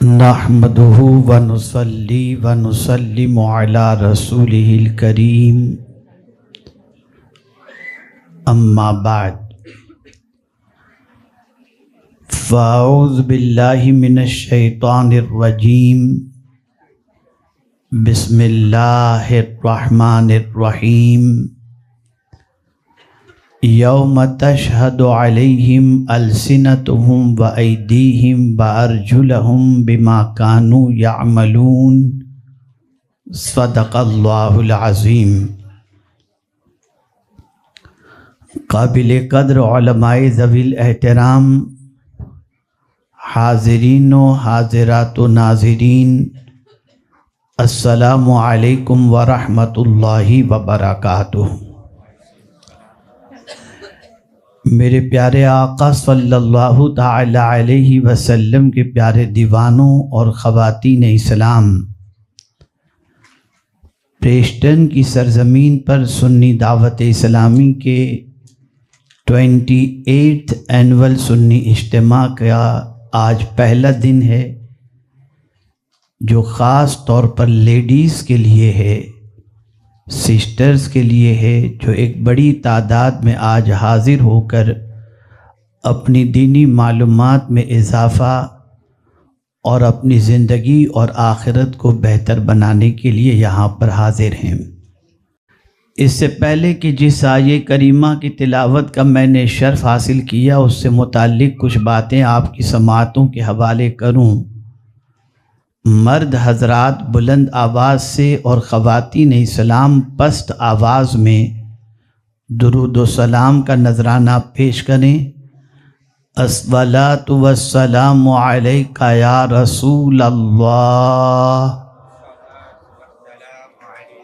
نحمده ونصلي ونسلم على رسوله الكريم اما بعد فاعوذ باللہ من الشیطان الرجیم بسم اللہ الرحمن الرحیم یوم تشہد علیہم السنتہم وایدیہم وارجلہم بما کانوا یعملون صدق اللہ العظیم۔ قابل قدر علماء ذوی الاحترام، حاضرین و حاضرات و ناظرین، السلام علیکم ورحمۃ اللہ وبرکاتہ۔ میرے پیارے آقا صلی اللہ تعالی علیہ وسلم کے پیارے دیوانوں اور خواتین اسلام، پریسٹن کی سرزمین پر سنی دعوت اسلامی کے 28 اینول سنی اجتماع کا آج پہلا دن ہے، جو خاص طور پر لیڈیز کے لیے ہے، سسٹرز کے لیے ہے، جو ایک بڑی تعداد میں آج حاضر ہو کر اپنی دینی معلومات میں اضافہ اور اپنی زندگی اور آخرت کو بہتر بنانے کے لیے یہاں پر حاضر ہیں۔ اس سے پہلے کہ جس آیے کریمہ کی تلاوت کا میں نے شرف حاصل کیا، اس سے متعلق کچھ باتیں آپ کی سماعتوں کے حوالے کروں، مرد حضرات بلند آواز سے اور خواتین اسلام پست آواز میں درود و سلام کا نذرانہ پیش کریں۔ الصلاۃ والسلام علیک یا رسول اللہ،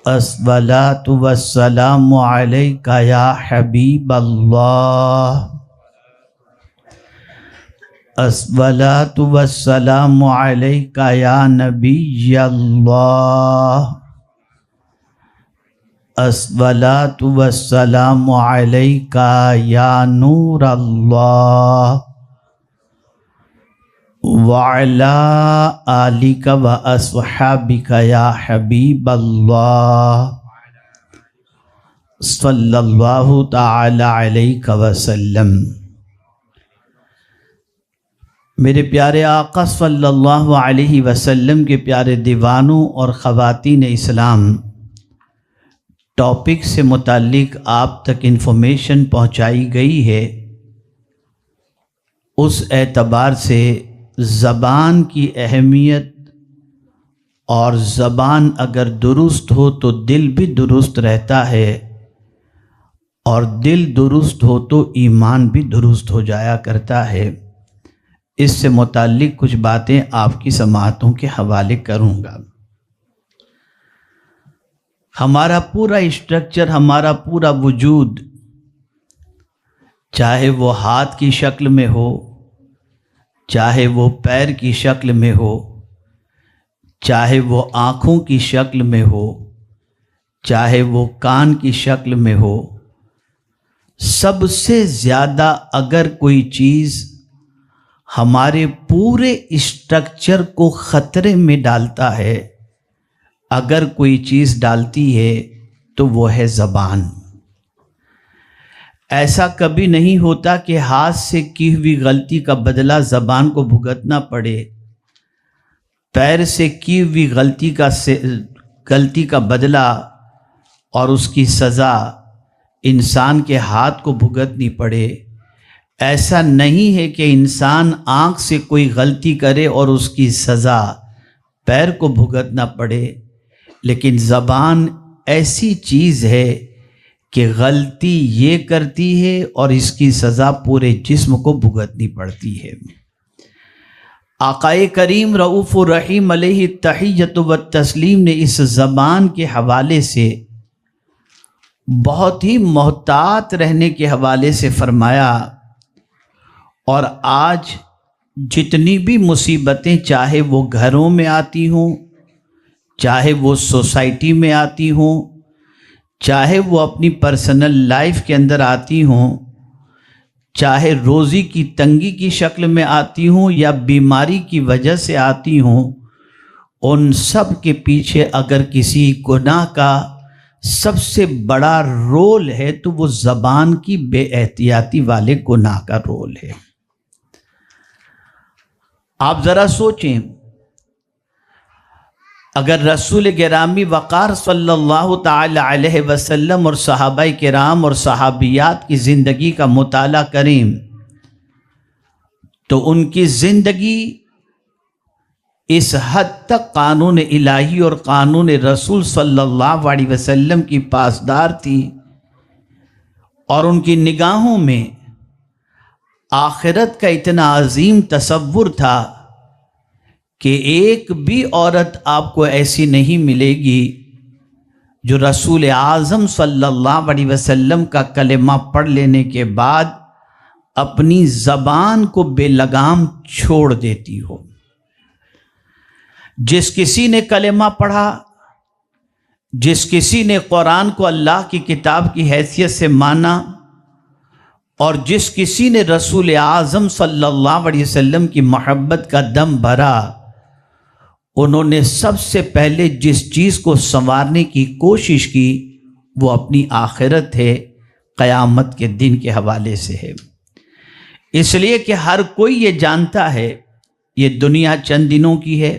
الصلاۃ والسلام علیک یا حبیب اللہ، الصلاۃ والسلام علیک یا نبی اللہ، الصلاۃ والسلام علیک یا نور اللہ، وعلی آلک واصحابک یا حبیب اللہ، صلی اللہ تعالی علیہ وسلم۔ میرے پیارے آقا صلی اللہ علیہ وسلم کے پیارے دیوانوں اور خواتین اسلام، ٹاپک سے متعلق آپ تک انفارمیشن پہنچائی گئی ہے۔ اس اعتبار سے زبان کی اہمیت، اور زبان اگر درست ہو تو دل بھی درست رہتا ہے، اور دل درست ہو تو ایمان بھی درست ہو جایا کرتا ہے۔ اس سے متعلق کچھ باتیں آپ کی سماعتوں کے حوالے کروں گا۔ ہمارا پورا اسٹرکچر، ہمارا پورا وجود، چاہے وہ ہاتھ کی شکل میں ہو، چاہے وہ پیر کی شکل میں ہو، چاہے وہ آنکھوں کی شکل میں ہو، چاہے وہ کان کی شکل میں ہو، سب سے زیادہ اگر کوئی چیز ہمارے پورے اسٹرکچر کو خطرے میں ڈالتا ہے، اگر کوئی چیز ڈالتی ہے تو وہ ہے زبان۔ ایسا کبھی نہیں ہوتا کہ ہاتھ سے کی ہوئی غلطی کا بدلہ زبان کو بھگتنا پڑے، پیر سے کی ہوئی غلطی کا بدلہ اور اس کی سزا انسان کے ہاتھ کو بھگتنی پڑے۔ ایسا نہیں ہے کہ انسان آنکھ سے کوئی غلطی کرے اور اس کی سزا پیر کو بھگتنا پڑے، لیکن زبان ایسی چیز ہے کہ غلطی یہ کرتی ہے اور اس کی سزا پورے جسم کو بھگتنی پڑتی ہے۔ آقائے کریم رؤوف الرحیم علیہ التحیۃ والتسلیم نے اس زبان کے حوالے سے بہت ہی محتاط رہنے کے حوالے سے فرمایا، اور آج جتنی بھی مصیبتیں، چاہے وہ گھروں میں آتی ہوں، چاہے وہ سوسائٹی میں آتی ہوں، چاہے وہ اپنی پرسنل لائف کے اندر آتی ہوں، چاہے روزی کی تنگی کی شکل میں آتی ہوں یا بیماری کی وجہ سے آتی ہوں، ان سب کے پیچھے اگر کسی گناہ کا سب سے بڑا رول ہے تو وہ زبان کی بے احتیاطی والے گناہ کا رول ہے۔ آپ ذرا سوچیں، اگر رسول گرامی وقار صلی اللہ تعالی علیہ وسلم اور صحابہ کرام اور صحابیات کی زندگی کا مطالعہ کریں تو ان کی زندگی اس حد تک قانون الہی اور قانون رسول صلی اللہ علیہ وسلم کی پاسدار تھی، اور ان کی نگاہوں میں آخرت کا اتنا عظیم تصور تھا کہ ایک بھی عورت آپ کو ایسی نہیں ملے گی جو رسول اعظم صلی اللہ علیہ وسلم کا کلمہ پڑھ لینے کے بعد اپنی زبان کو بے لگام چھوڑ دیتی ہو۔ جس کسی نے کلمہ پڑھا، جس کسی نے قرآن کو اللہ کی کتاب کی حیثیت سے مانا، اور جس کسی نے رسول اعظم صلی اللہ علیہ وسلم کی محبت کا دم بھرا، انہوں نے سب سے پہلے جس چیز کو سنوارنے کی کوشش کی وہ اپنی آخرت ہے، قیامت کے دن کے حوالے سے ہے۔ اس لیے کہ ہر کوئی یہ جانتا ہے یہ دنیا چند دنوں کی ہے،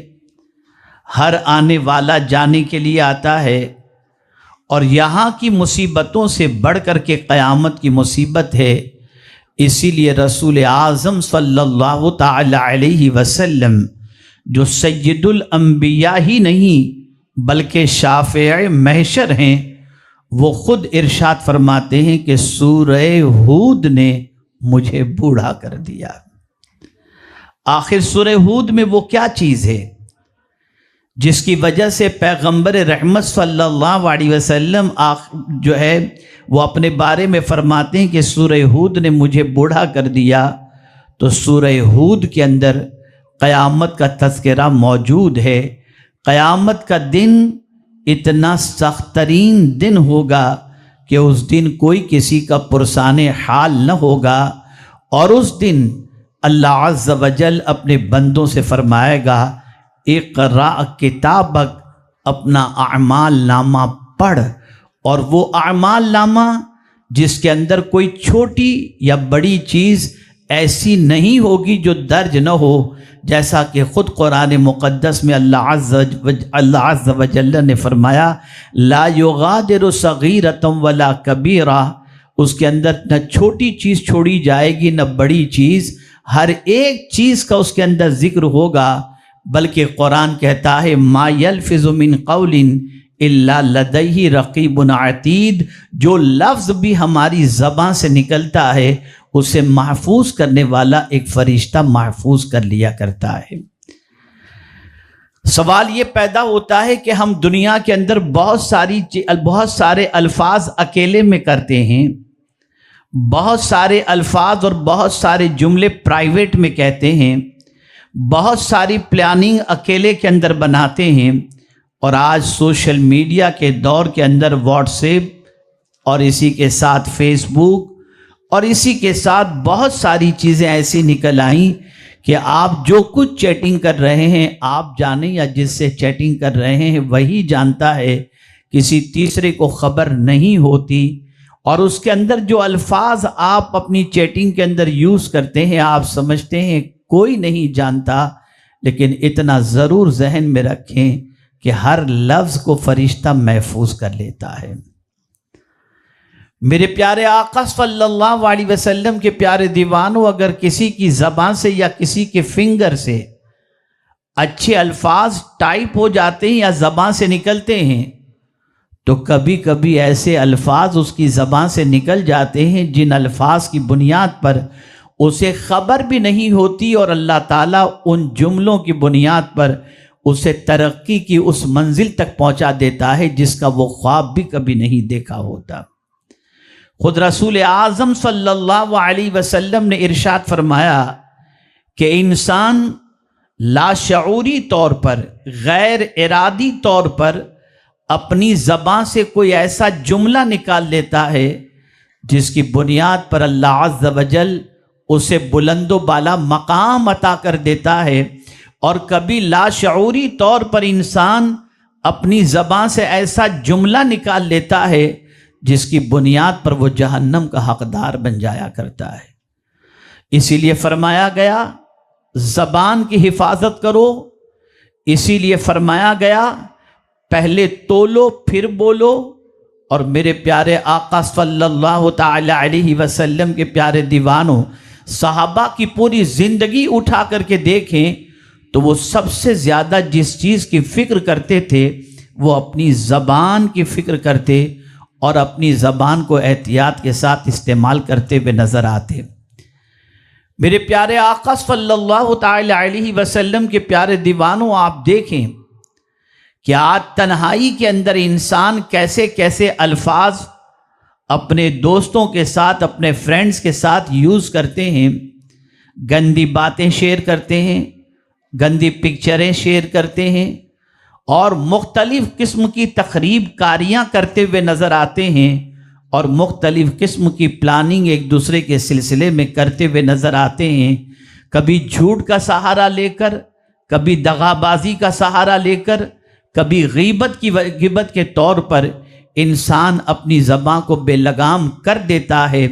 ہر آنے والا جانے کے لیے آتا ہے، اور یہاں کی مصیبتوں سے بڑھ کر کے قیامت کی مصیبت ہے۔ اسی لیے رسول اعظم صلی اللہ تعالی علیہ وسلم جو سید الانبیاء ہی نہیں بلکہ شافع محشر ہیں، وہ خود ارشاد فرماتے ہیں کہ سورہ ہود نے مجھے بوڑھا کر دیا۔ آخر سورہ ہود میں وہ کیا چیز ہے جس کی وجہ سے پیغمبر رحمت صلی اللہ علیہ وسلم جو ہے وہ اپنے بارے میں فرماتے ہیں کہ سورہ ہود نے مجھے بوڑھا کر دیا؟ تو سورہ ہود کے اندر قیامت کا تذکرہ موجود ہے۔ قیامت کا دن اتنا سخت ترین دن ہوگا کہ اس دن کوئی کسی کا پرسان حال نہ ہوگا، اور اس دن اللہ عز و جل اپنے بندوں سے فرمائے گا اقرأ کتابک، اپنا اعمال نامہ پڑھ، اور وہ اعمال نامہ جس کے اندر کوئی چھوٹی یا بڑی چیز ایسی نہیں ہوگی جو درج نہ ہو، جیسا کہ خود قرآن مقدس میں اللہ عز و جل نے فرمایا لا یغادر صغیرۃ ولا کبیرہ، اس کے اندر نہ چھوٹی چیز چھوڑی جائے گی نہ بڑی چیز، ہر ایک چیز کا اس کے اندر ذکر ہوگا۔ بلکہ قرآن کہتا ہے ما یلفظ من قول الا لدیہ رقیب عتید، جو لفظ بھی ہماری زبان سے نکلتا ہے اسے محفوظ کرنے والا ایک فرشتہ محفوظ کر لیا کرتا ہے۔ سوال یہ پیدا ہوتا ہے کہ ہم دنیا کے اندر بہت سارے الفاظ اکیلے میں کرتے ہیں، بہت سارے الفاظ اور بہت سارے جملے پرائیویٹ میں کہتے ہیں، بہت ساری پلاننگ اکیلے کے اندر بناتے ہیں، اور آج سوشل میڈیا کے دور کے اندر واٹس ایپ اور اسی کے ساتھ فیس بک اور اسی کے ساتھ بہت ساری چیزیں ایسی نکل آئیں کہ آپ جو کچھ چیٹنگ کر رہے ہیں آپ جانیں یا جس سے چیٹنگ کر رہے ہیں وہی جانتا ہے، کسی تیسرے کو خبر نہیں ہوتی، اور اس کے اندر جو الفاظ آپ اپنی چیٹنگ کے اندر یوز کرتے ہیں آپ سمجھتے ہیں کوئی نہیں جانتا، لیکن اتنا ضرور ذہن میں رکھیں کہ ہر لفظ کو فرشتہ محفوظ کر لیتا ہے۔ میرے پیارے آقا صلی اللہ علیہ وسلم کے پیارے دیوانوں، اگر کسی کی زبان سے یا کسی کے فنگر سے اچھے الفاظ ٹائپ ہو جاتے ہیں یا زبان سے نکلتے ہیں تو کبھی کبھی ایسے الفاظ اس کی زبان سے نکل جاتے ہیں جن الفاظ کی بنیاد پر اسے خبر بھی نہیں ہوتی، اور اللہ تعالیٰ ان جملوں کی بنیاد پر اسے ترقی کی اس منزل تک پہنچا دیتا ہے جس کا وہ خواب بھی کبھی نہیں دیکھا ہوتا۔ خود رسول اعظم صلی اللہ علیہ وسلم نے ارشاد فرمایا کہ انسان لاشعوری طور پر، غیر ارادی طور پر اپنی زبان سے کوئی ایسا جملہ نکال لیتا ہے جس کی بنیاد پر اللہ عز و جل اسے بلند و بالا مقام عطا کر دیتا ہے، اور کبھی لاشعوری طور پر انسان اپنی زبان سے ایسا جملہ نکال لیتا ہے جس کی بنیاد پر وہ جہنم کا حقدار بن جایا کرتا ہے۔ اسی لیے فرمایا گیا زبان کی حفاظت کرو، اسی لیے فرمایا گیا پہلے تولو پھر بولو۔ اور میرے پیارے آقا صلی اللہ تعالی علیہ وسلم کے پیارے دیوانوں، صحابہ کی پوری زندگی اٹھا کر کے دیکھیں تو وہ سب سے زیادہ جس چیز کی فکر کرتے تھے وہ اپنی زبان کی فکر کرتے اور اپنی زبان کو احتیاط کے ساتھ استعمال کرتے ہوئے نظر آتے۔ میرے پیارے آقا صلی اللہ تعالی علیہ وسلم کے پیارے دیوانوں، آپ دیکھیں کہ آج تنہائی کے اندر انسان کیسے کیسے الفاظ اپنے دوستوں کے ساتھ، اپنے فرینڈز کے ساتھ یوز کرتے ہیں، گندی باتیں شیئر کرتے ہیں، گندی پکچریں شیئر کرتے ہیں، اور مختلف قسم کی تخریب کاریاں کرتے ہوئے نظر آتے ہیں، اور مختلف قسم کی پلاننگ ایک دوسرے کے سلسلے میں کرتے ہوئے نظر آتے ہیں، کبھی جھوٹ کا سہارا لے کر، کبھی دغا بازی کا سہارا لے کر، کبھی غیبت کے طور پر انسان اپنی زبان کو بے لگام کر دیتا ہے۔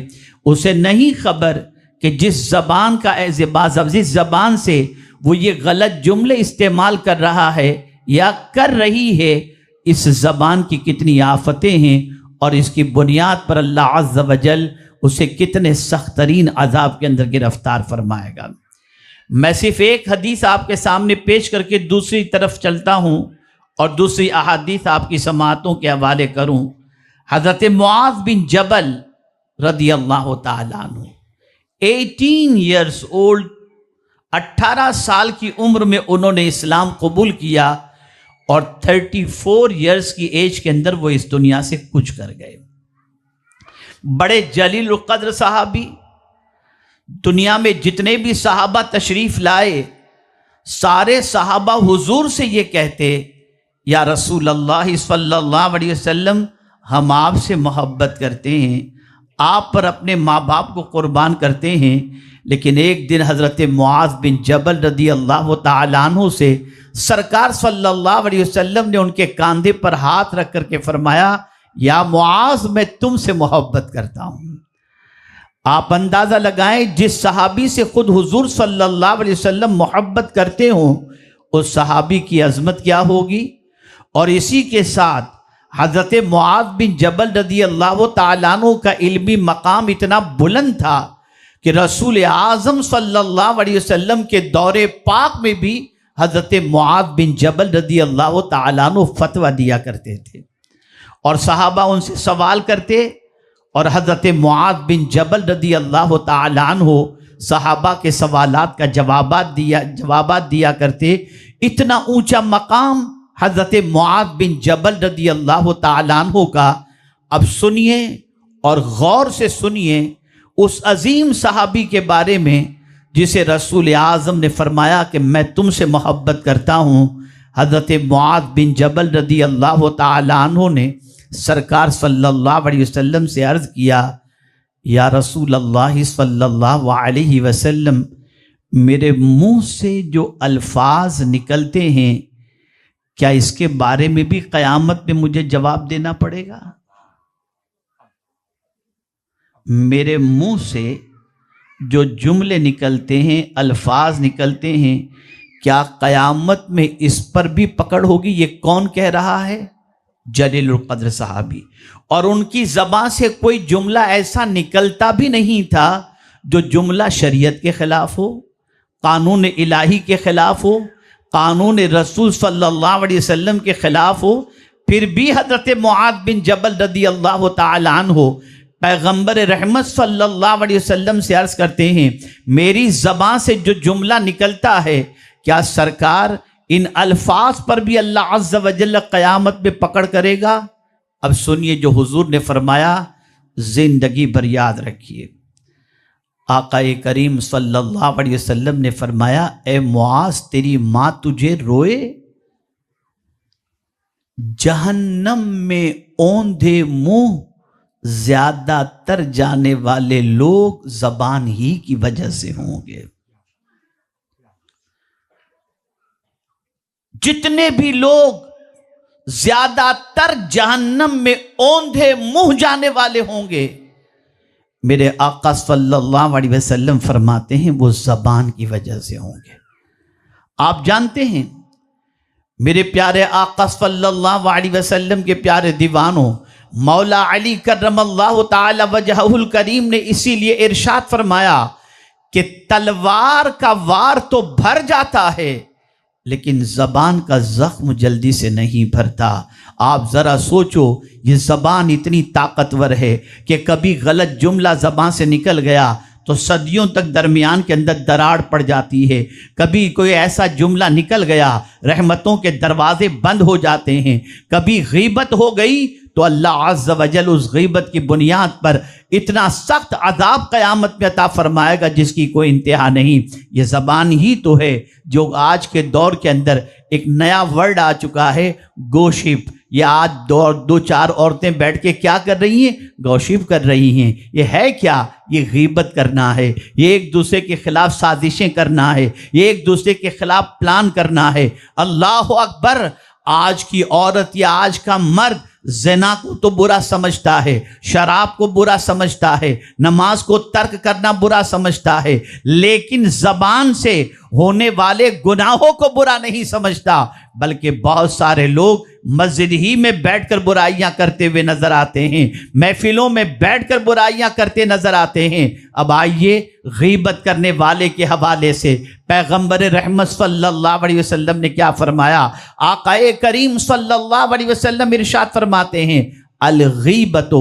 اسے نہیں خبر کہ جس زبان سے وہ یہ غلط جملے استعمال کر رہا ہے یا کر رہی ہے، اس زبان کی کتنی آفتیں ہیں، اور اس کی بنیاد پر اللہ عز و جل اسے کتنے سخت ترین عذاب کے اندر گرفتار فرمائے گا۔ میں صرف ایک حدیث آپ کے سامنے پیش کر کے دوسری طرف چلتا ہوں اور دوسری احادیث آپ کی سماعتوں کے حوالے کروں۔ حضرت معاذ بن جبل رضی اللہ تعالیٰ عنہ 18 ایئرس اولڈ، 18 سال کی عمر میں انہوں نے اسلام قبول کیا، اور 34 ایئرس کی ایج کے اندر وہ اس دنیا سے کچھ کر گئے۔ بڑے جلیل القدر صحابی، دنیا میں جتنے بھی صحابہ تشریف لائے سارے صحابہ حضور سے یہ کہتے، یا رسول اللہ صلی اللہ علیہ وسلم، ہم آپ سے محبت کرتے ہیں، آپ پر اپنے ماں باپ کو قربان کرتے ہیں۔ لیکن ایک دن حضرت معاذ بن جبل رضی اللہ تعالیٰ عنہ سے سرکار صلی اللہ علیہ وسلم نے ان کے کاندھے پر ہاتھ رکھ کر کے فرمایا، یا معاذ میں تم سے محبت کرتا ہوں۔ آپ اندازہ لگائیں جس صحابی سے خود حضور صلی اللہ علیہ وسلم محبت کرتے ہوں اس صحابی کی عظمت کیا ہوگی۔ اور اسی کے ساتھ حضرت معاذ بن جبل رضی اللہ تعالیٰ عنہ کا علمی مقام اتنا بلند تھا کہ رسول اعظم صلی اللہ علیہ وسلم کے دور پاک میں بھی حضرت معاذ بن جبل رضی اللہ تعالیٰ عنہ فتویٰ دیا کرتے تھے، اور صحابہ ان سے سوال کرتے، اور حضرت معاذ بن جبل رضی اللہ تعالیٰ عنہ صحابہ کے سوالات کا جوابات دیا کرتے۔ اتنا اونچا مقام حضرت معاذ بن جبل رضی اللہ تعالیٰ عنہ کا۔ اب سنیے اور غور سے سنیے اس عظیم صحابی کے بارے میں جسے رسول اعظم نے فرمایا کہ میں تم سے محبت کرتا ہوں۔ حضرت معاذ بن جبل رضی اللہ تعالیٰ عنہ نے سرکار صلی اللہ علیہ وسلم سے عرض کیا، یا رسول اللہ صلی اللہ علیہ وسلم، میرے منہ سے جو الفاظ نکلتے ہیں کیا اس کے بارے میں بھی قیامت میں مجھے جواب دینا پڑے گا؟ میرے منہ سے جو جملے نکلتے ہیں، الفاظ نکلتے ہیں، کیا قیامت میں اس پر بھی پکڑ ہوگی؟ یہ کون کہہ رہا ہے؟ جلیل القدر صحابی۔ اور ان کی زبان سے کوئی جملہ ایسا نکلتا بھی نہیں تھا جو جملہ شریعت کے خلاف ہو، قانون الہی کے خلاف ہو، قانون رسول صلی اللہ علیہ وسلم کے خلاف ہو۔ پھر بھی حضرت معاذ بن جبل رضی اللہ تعالیٰ عنہ پیغمبر رحمت صلی اللہ علیہ وسلم سے عرض کرتے ہیں، میری زبان سے جو جملہ نکلتا ہے کیا سرکار ان الفاظ پر بھی اللہ عز و جل قیامت میں پکڑ کرے گا؟ اب سنیے جو حضور نے فرمایا، زندگی بھر یاد رکھیے۔ آقا کریم صلی اللہ علیہ وسلم نے فرمایا، اے معاذ تیری ماں تجھے روئے؟ جہنم میں اوندھے منہ زیادہ تر جانے والے لوگ زبان ہی کی وجہ سے ہوں گے۔ جتنے بھی لوگ زیادہ تر جہنم میں اوندھے منہ جانے والے ہوں گے، میرے آقا صلی اللہ علیہ وسلم فرماتے ہیں وہ زبان کی وجہ سے ہوں گے۔ آپ جانتے ہیں میرے پیارے آقا صلی اللہ علیہ وسلم کے پیارے دیوانوں، مولا علی کرم اللہ تعالی وجہہ الکریم نے اسی لیے ارشاد فرمایا کہ تلوار کا وار تو بھر جاتا ہے لیکن زبان کا زخم جلدی سے نہیں بھرتا۔ آپ ذرا سوچو، یہ زبان اتنی طاقتور ہے کہ کبھی غلط جملہ زبان سے نکل گیا تو صدیوں تک درمیان کے اندر دراڑ پڑ جاتی ہے۔ کبھی کوئی ایسا جملہ نکل گیا، رحمتوں کے دروازے بند ہو جاتے ہیں۔ کبھی غیبت ہو گئی تو اللہ عز و جل اس غیبت کی بنیاد پر اتنا سخت عذاب قیامت میں عطا فرمائے گا جس کی کوئی انتہا نہیں۔ یہ زبان ہی تو ہے جو آج کے دور کے اندر ایک نیا ورڈ آ چکا ہے، گوشپ۔ یہ آج دو چار عورتیں بیٹھ کے کیا کر رہی ہیں؟ گوشپ کر رہی ہیں۔ یہ ہے کیا؟ یہ غیبت کرنا ہے، یہ ایک دوسرے کے خلاف سازشیں کرنا ہے، یہ ایک دوسرے کے خلاف پلان کرنا ہے۔ اللہ اکبر! آج کی عورت یا آج کا مرد زنا کو تو برا سمجھتا ہے، شراب کو برا سمجھتا ہے، نماز کو ترک کرنا برا سمجھتا ہے، لیکن زبان سے ہونے والے گناہوں کو برا نہیں سمجھتا، بلکہ بہت سارے لوگ مسجد ہی میں بیٹھ کر برائیاں کرتے ہوئے نظر آتے ہیں، محفلوں میں بیٹھ کر برائیاں کرتے نظر آتے ہیں۔ اب آئیے غیبت کرنے والے کے حوالے سے پیغمبر رحمت صلی اللہ علیہ وسلم نے کیا فرمایا؟ آقا کریم صلی اللہ علیہ وسلم ارشاد فرماتے ہیں الغیبت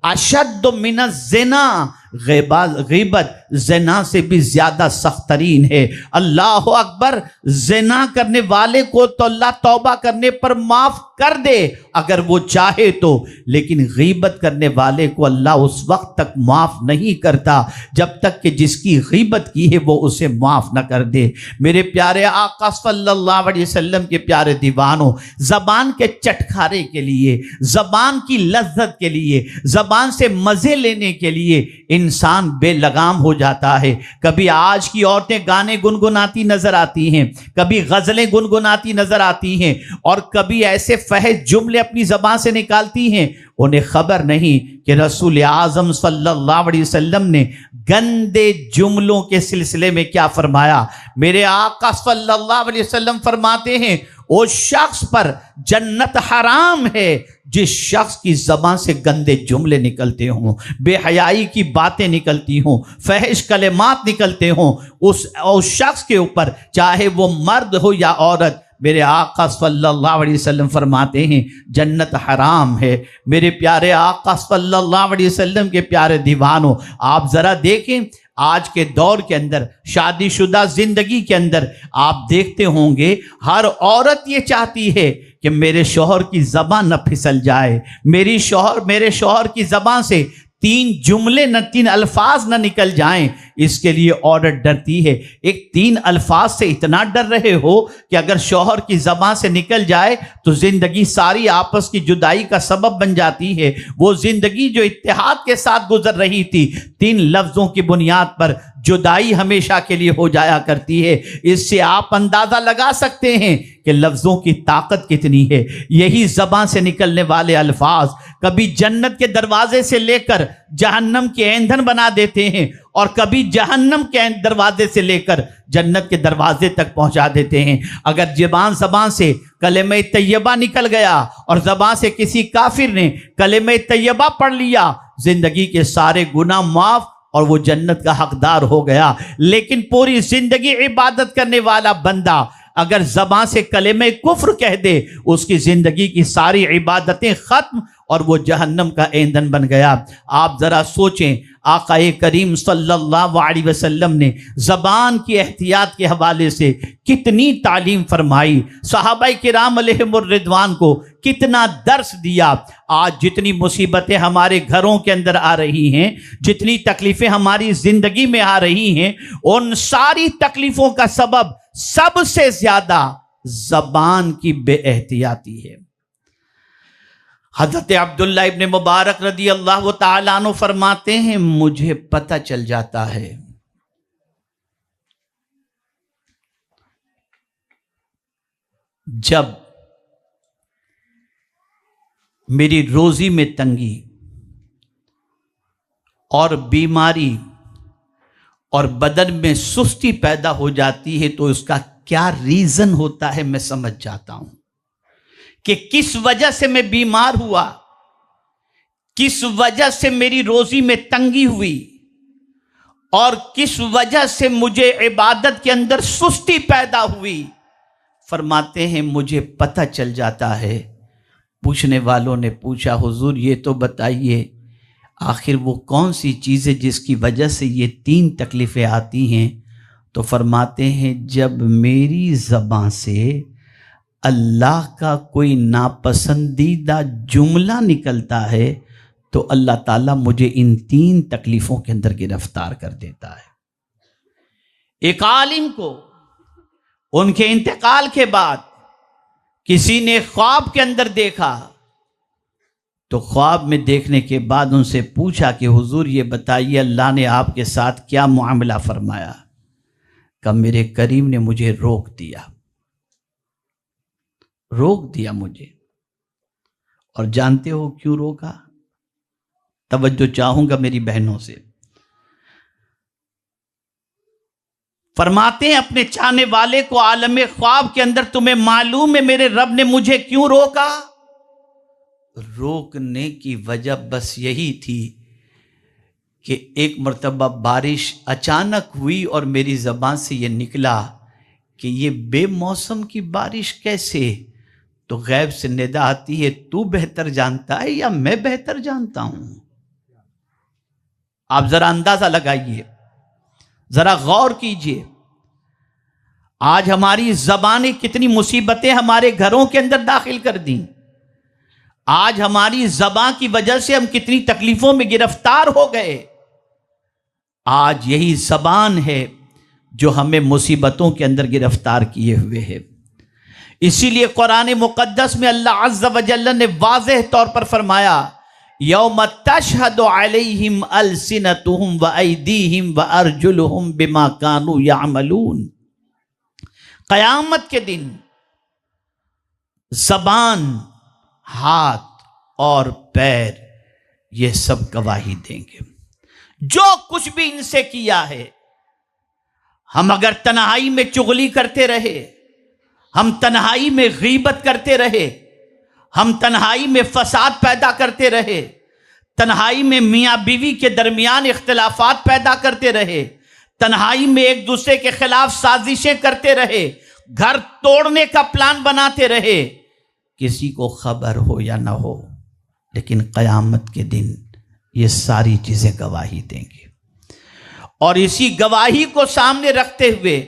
اشد من الزنا، غیبت زنا سے بھی زیادہ سخت ترین ہے۔ اللہ اکبر! زنا کرنے والے کو تو اللہ توبہ کرنے پر معاف کر دے اگر وہ چاہے تو، لیکن غیبت کرنے والے کو اللہ اس وقت تک معاف نہیں کرتا جب تک کہ جس کی غیبت کی ہے وہ اسے معاف نہ کر دے۔ میرے پیارے آقا صلی اللہ علیہ وسلم کے پیارے دیوانوں، زبان کے چٹکارے کے لیے، زبان کی لذت کے لیے، زبان سے مزے لینے کے لیے انسان بے لگام ہو جاتا ہے۔ کبھی آج کی عورتیں گانے گنگناتی نظر آتی ہیں، کبھی غزلیں گنگناتی نظر آتی ہیں، اور کبھی ایسے فحش جملے اپنی زبان سے نکالتی ہیں، انہیں خبر نہیں کہ رسول اعظم صلی اللہ علیہ وسلم نے گندے جملوں کے سلسلے میں کیا فرمایا۔ میرے آقا صلی اللہ علیہ وسلم فرماتے ہیں اس شخص پر جنت حرام ہے جس شخص کی زبان سے گندے جملے نکلتے ہوں، بے حیائی کی باتیں نکلتی ہوں، فحش کلمات نکلتے ہوں، اس شخص کے اوپر چاہے وہ مرد ہو یا عورت۔ میرے آقا صلی اللہ علیہ وسلم فرماتے ہیں جنت حرام ہے۔ میرے پیارے آقا صلی اللہ علیہ وسلم کے پیارے دیوانوں، آپ ذرا دیکھیں آج کے دور کے اندر، شادی شدہ زندگی کے اندر آپ دیکھتے ہوں گے ہر عورت یہ چاہتی ہے کہ میرے شوہر کی زبان نہ پھسل جائے، میرے شوہر کی زبان سے تین الفاظ نہ نکل جائیں، اس کے لیے عورت ڈرتی ہے۔ ایک 3 الفاظ سے اتنا ڈر رہے ہو کہ اگر شوہر کی زبان سے نکل جائے تو زندگی ساری آپس کی جدائی کا سبب بن جاتی ہے۔ وہ زندگی جو اتحاد کے ساتھ گزر رہی تھی، 3 لفظوں کی بنیاد پر جدائی ہمیشہ کے لیے ہو جایا کرتی ہے۔ اس سے آپ اندازہ لگا سکتے ہیں کہ لفظوں کی طاقت کتنی ہے۔ یہی زبان سے نکلنے والے الفاظ کبھی جنت کے دروازے سے لے کر جہنم کے ایندھن بنا دیتے ہیں، اور کبھی جہنم کے دروازے سے لے کر جنت کے دروازے تک پہنچا دیتے ہیں۔ اگر زبان سے کلمہ طیبہ نکل گیا اور زبان سے کسی کافر نے کلمہ طیبہ پڑھ لیا، زندگی کے سارے گناہ معاف اور وہ جنت کا حقدار ہو گیا۔ لیکن پوری زندگی عبادت کرنے والا بندہ اگر زبان سے کلمہ کفر کہہ دے، اس کی زندگی کی ساری عبادتیں ختم اور وہ جہنم کا ایندھن بن گیا۔ آپ ذرا سوچیں آقا کریم صلی اللہ علیہ وسلم نے زبان کی احتیاط کے حوالے سے کتنی تعلیم فرمائی، صحابہ کرام علیہم الرضوان کو کتنا درس دیا۔ آج جتنی مصیبتیں ہمارے گھروں کے اندر آ رہی ہیں، جتنی تکلیفیں ہماری زندگی میں آ رہی ہیں، ان ساری تکلیفوں کا سبب سب سے زیادہ زبان کی بے احتیاطی ہے۔ حضرت عبداللہ ابن مبارک رضی اللہ تعالیٰ عنہ فرماتے ہیں مجھے پتہ چل جاتا ہے جب میری روزی میں تنگی اور بیماری اور بدن میں سستی پیدا ہو جاتی ہے تو اس کا کیا ریزن ہوتا ہے میں سمجھ جاتا ہوں کہ کس وجہ سے میں بیمار ہوا، کس وجہ سے میری روزی میں تنگی ہوئی اور کس وجہ سے مجھے عبادت کے اندر سستی پیدا ہوئی۔ فرماتے ہیں مجھے پتہ چل جاتا ہے۔ پوچھنے والوں نے پوچھا حضور یہ تو بتائیے آخر وہ کون سی چیز ہے جس کی وجہ سے یہ 3 تکلیفیں آتی ہیں؟ تو فرماتے ہیں جب میری زبان سے اللہ کا کوئی ناپسندیدہ جملہ نکلتا ہے تو اللہ تعالیٰ مجھے ان 3 تکلیفوں کے اندر گرفتار کر دیتا ہے۔ ایک عالم کو ان کے انتقال کے بعد کسی نے خواب کے اندر دیکھا تو خواب میں دیکھنے کے بعد ان سے پوچھا کہ حضور یہ بتائیے اللہ نے آپ کے ساتھ کیا معاملہ فرمایا؟ کہ میرے کریم نے مجھے روک دیا مجھے۔ اور جانتے ہو کیوں روکا؟ توجہ چاہوں گا میری بہنوں سے۔ فرماتے ہیں اپنے چاہنے والے کو عالم خواب کے اندر تمہیں معلوم ہے میرے رب نے مجھے کیوں روکا؟ روکنے کی وجہ بس یہی تھی کہ ایک مرتبہ بارش اچانک ہوئی اور میری زبان سے یہ نکلا کہ یہ بے موسم کی بارش کیسے؟ تو غیب سے ندا آتی ہے تو بہتر جانتا ہے یا میں بہتر جانتا ہوں؟ آپ ذرا اندازہ لگائیے، ذرا غور کیجئے۔ آج ہماری زبانیں کتنی مصیبتیں ہمارے گھروں کے اندر داخل کر دیں۔ آج ہماری زبان کی وجہ سے ہم کتنی تکلیفوں میں گرفتار ہو گئے۔ آج یہی زبان ہے جو ہمیں مصیبتوں کے اندر گرفتار کیے ہوئے ہے۔ اسی لیے قرآن مقدس میں اللہ عز و جل نے واضح طور پر فرمایا یوم تشہد علیہم السنتہم وایدیہم وارجلہم بما کانوا یعملون۔ قیامت کے دن زبان، ہاتھ اور پیر یہ سب گواہی دیں گے جو کچھ بھی ان سے کیا ہے۔ ہم اگر تنہائی میں چغلی کرتے رہے، ہم تنہائی میں غیبت کرتے رہے، ہم تنہائی میں فساد پیدا کرتے رہے، تنہائی میں میاں بیوی کے درمیان اختلافات پیدا کرتے رہے، تنہائی میں ایک دوسرے کے خلاف سازشیں کرتے رہے، گھر توڑنے کا پلان بناتے رہے، کسی کو خبر ہو یا نہ ہو، لیکن قیامت کے دن یہ ساری چیزیں گواہی دیں گی۔ اور اسی گواہی کو سامنے رکھتے ہوئے،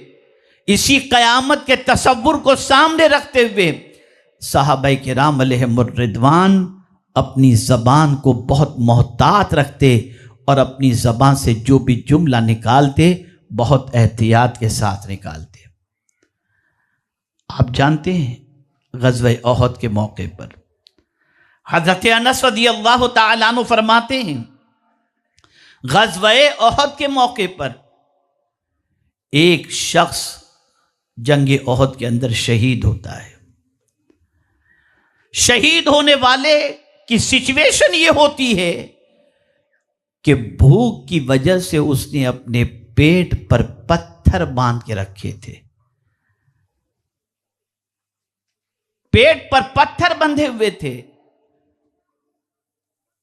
اسی قیامت کے تصور کو سامنے رکھتے ہوئے صحابہ کرام علیہم الرضوان اپنی زبان کو بہت محتاط رکھتے اور اپنی زبان سے جو بھی جملہ نکالتے بہت احتیاط کے ساتھ نکالتے۔ آپ جانتے ہیں غزوہ احد کے موقع پر حضرت انس رضی اللہ تعالیٰ عنہ فرماتے ہیں غزوہ احد کے موقع پر ایک شخص جنگ احد کے اندر شہید ہوتا ہے۔ شہید ہونے والے کی سچویشن یہ ہوتی ہے کہ بھوک کی وجہ سے اس نے اپنے پیٹ پر پتھر باندھ کے رکھے تھے، پیٹ پر پتھر بندھے ہوئے تھے،